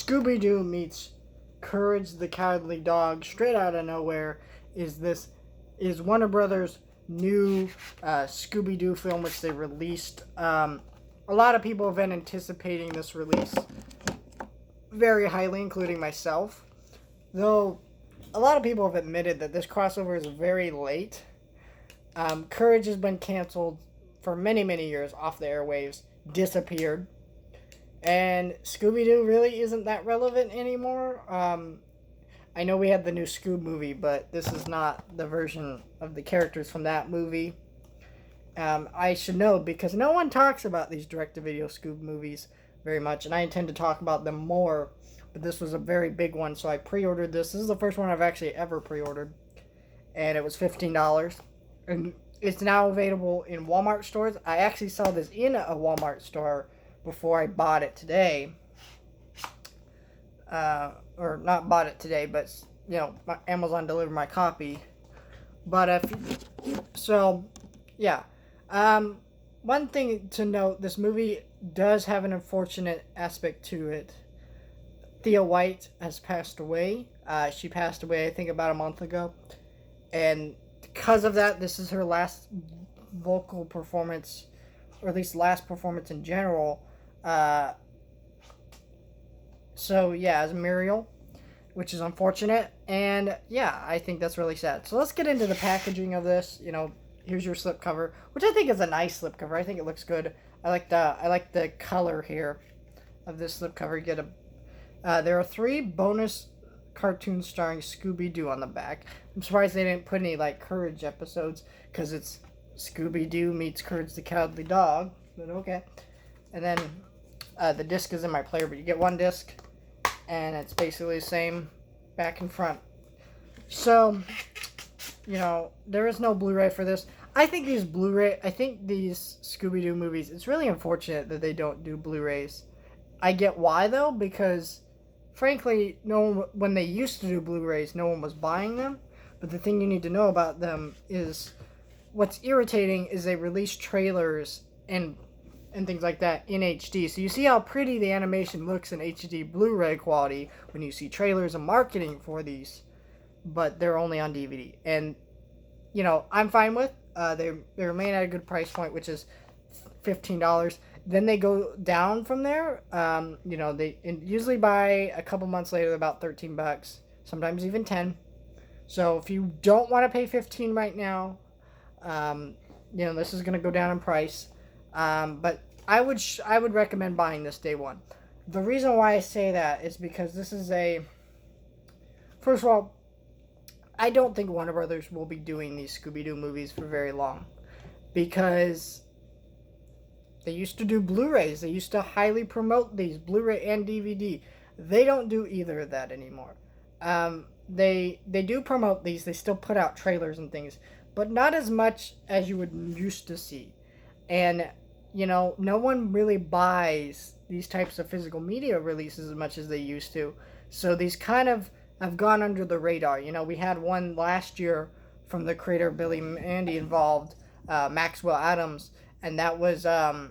Scooby-Doo meets Courage the Cowardly Dog straight out of nowhere is Warner Brothers' new Scooby-Doo film, which they released. A lot of people have been anticipating this release very highly, including myself. Though a lot of people have admitted that this crossover is very late. Courage has been canceled for many, many years off the airwaves, disappeared. And Scooby-Doo really isn't that relevant anymore. I know we had the new Scoob movie, but this is not the version of the characters from that movie. I should know because no one talks about these direct-to-video Scoob movies very much, and I intend to talk about them more, but this was a very big one, so I pre-ordered this. This is the first one I've actually ever pre-ordered, and it was $15. And it's now available in Walmart stores. I actually saw this in a Walmart store before I bought it today. Or not bought it today, but, Amazon delivered my copy. But yeah. One thing to note, this movie does have an unfortunate aspect to it. Thea White has passed away. She passed away, I think, about a month ago. And because of that, this is her last vocal performance, or at least last performance in general. So, yeah, as Muriel, which is unfortunate. And, yeah, I think that's really sad. So let's get into the packaging of this. Here's your slipcover, which I think is a nice slipcover. I think it looks good. I like the color here of this slipcover. You get there are 3 bonus cartoons starring Scooby-Doo on the back. I'm surprised they didn't put any Courage episodes because it's Scooby-Doo meets Courage the Cowardly Dog. But okay. And then the disc is in my player, but you get 1 disc, and it's basically the same back and front. So, there is no Blu-ray for this. I think these Scooby-Doo movies, it's really unfortunate that they don't do Blu-rays. I get why, though, because, frankly, when they used to do Blu-rays, no one was buying them. But the thing you need to know about them is, what's irritating is they release trailers and things like that in HD. So you see how pretty the animation looks in HD Blu-ray quality when you see trailers and marketing for these, but they're only on DVD. And, I'm fine with. They remain at a good price point, which is $15. Then they go down from there. They usually by a couple months later, they're about $13, sometimes even 10. So if you don't want to pay $15 right now, this is going to go down in price. But I would recommend buying this day one. The reason why I say that is because this is first of all, I don't think Warner Brothers will be doing these Scooby-Doo movies for very long, because they used to do Blu-rays. They used to highly promote these, Blu-ray and DVD. They don't do either of that anymore. They do promote these. They still put out trailers and things, but not as much as you would used to see. And, no one really buys these types of physical media releases as much as they used to. So these kind of have gone under the radar. We had one last year from the creator Billy Mandy involved, Maxwell Adams, and that was, that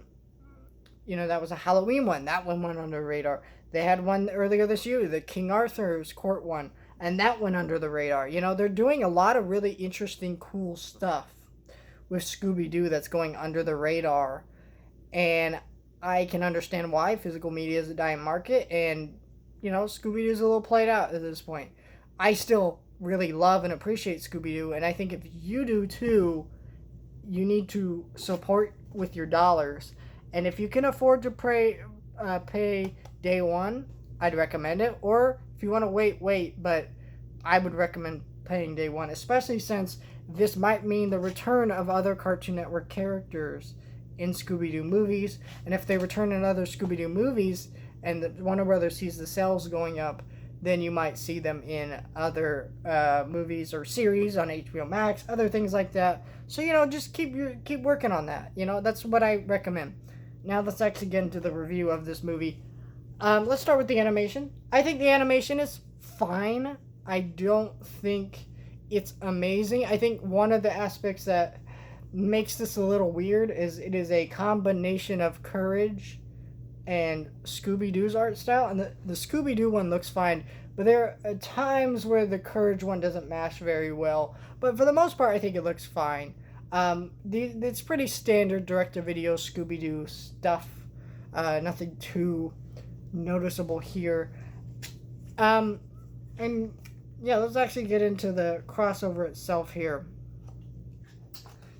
was a Halloween one. That one went under the radar. They had one earlier this year, the King Arthur's Court one, and that went under the radar. They're doing a lot of really interesting, cool stuff with Scooby-Doo that's going under the radar, and I can understand why. Physical media is a dying market, and Scooby-Doo's a little played out at this point. I still really love and appreciate Scooby-Doo, and I think if you do too, you need to support with your dollars. And if you can afford to pay day one, I'd recommend it. Or if you want to wait, but I would recommend paying day one, especially since this might mean the return of other Cartoon Network characters in Scooby-Doo movies. And if they return in other Scooby-Doo movies, and Warner Brothers sees the sales going up, then you might see them in other movies or series on HBO Max, other things like that. So, just keep working on that. That's what I recommend. Now let's actually get into the review of this movie. Let's start with the animation. I think the animation is fine. I don't think it's amazing. I think one of the aspects that makes this a little weird is it is a combination of Courage and Scooby-Doo's art style. And the Scooby-Doo one looks fine, but there are times where the Courage one doesn't match very well. But for the most part, I think it looks fine. It's pretty standard direct-to-video Scooby-Doo stuff. Nothing too noticeable here. And yeah, let's actually get into the crossover itself here.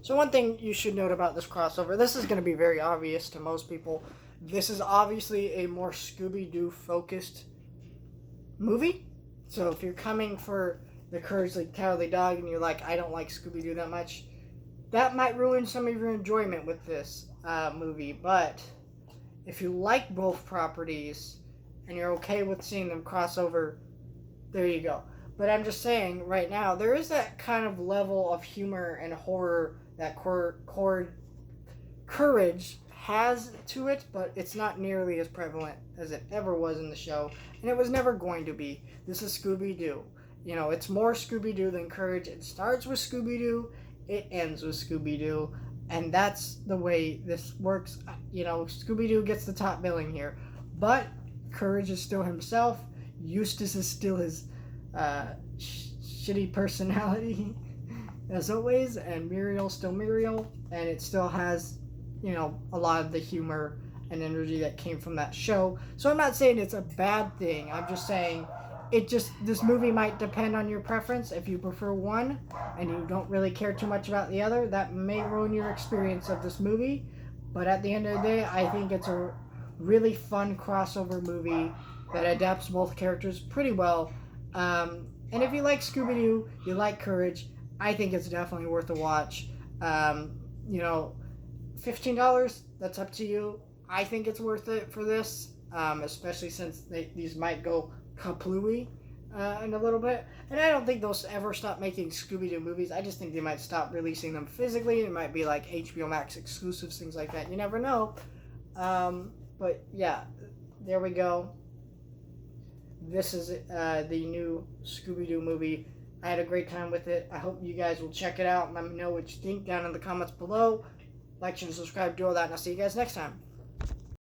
So one thing you should note about this crossover, this is going to be very obvious to most people. This is obviously a more Scooby-Doo focused movie. So if you're coming for the Courage the Cowardly Dog and you're like, I don't like Scooby-Doo that much, that might ruin some of your enjoyment with this movie. But if you like both properties and you're okay with seeing them cross over, there you go. But I'm just saying, right now, there is that kind of level of humor and horror that Courage has to it, but it's not nearly as prevalent as it ever was in the show, and it was never going to be. This is Scooby-Doo. You know, it's more Scooby-Doo than Courage. It starts with Scooby-Doo, it ends with Scooby-Doo, and that's the way this works. You know, Scooby-Doo gets the top billing here, but Courage is still himself. Eustace is still his shitty personality, as always, and Muriel's still Muriel, and it still has, you know, a lot of the humor and energy that came from that show. So I'm not saying it's a bad thing. I'm just saying this movie might depend on your preference. If you prefer one and you don't really care too much about the other, that may ruin your experience of this movie. But at the end of the day, I think it's a really fun crossover movie that adapts both characters pretty well. And if you like Scooby-Doo, you like Courage, I think it's definitely worth a watch. You know, $15, that's up to you. I think it's worth it for this, especially since these might go kaplooey in a little bit. And I don't think they'll ever stop making Scooby-Doo movies. I just think they might stop releasing them physically. It might be like HBO Max exclusives, things like that. You never know. But yeah, there we go. This is the new Scooby-Doo movie. I had a great time with it. I hope you guys will check it out and let me know what you think down in the comments below. Like and subscribe, do all that, and I'll see you guys next time.